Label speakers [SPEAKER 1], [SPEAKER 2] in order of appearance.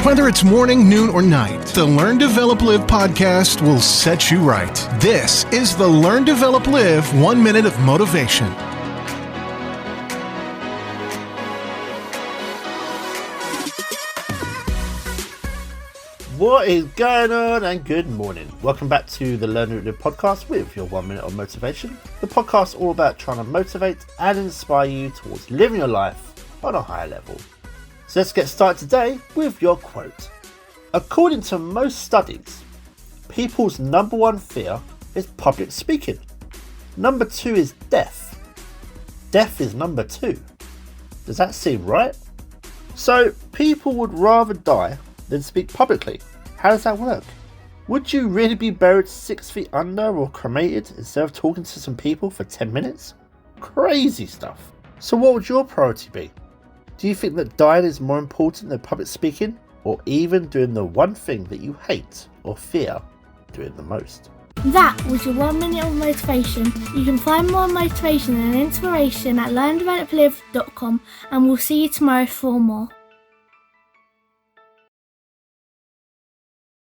[SPEAKER 1] Whether it's morning, noon, or night, the Learn, Develop, Live podcast will set you right. This is the Learn, Develop, Live 1 Minute of Motivation.
[SPEAKER 2] What is going on, and good morning. Welcome back to the Learn Develop Live podcast with your 1 minute of motivation. The podcast all about trying to motivate and inspire you towards living your life on a higher level. So let's get started today with your quote. According to most studies, people's number one fear is public speaking. Number two is death. Death is number two. Does that seem right? So people would rather die than speak publicly. How does that work? Would you really be buried 6 feet under or cremated instead of talking to some people for 10 minutes? Crazy stuff. So what would your priority be? Do you think that dying is more important than public speaking, or even doing the one thing that you hate or fear doing the most?
[SPEAKER 3] That was your 1 minute of motivation. You can find more motivation and inspiration at learndeveloplive.com, and we'll see you tomorrow for more.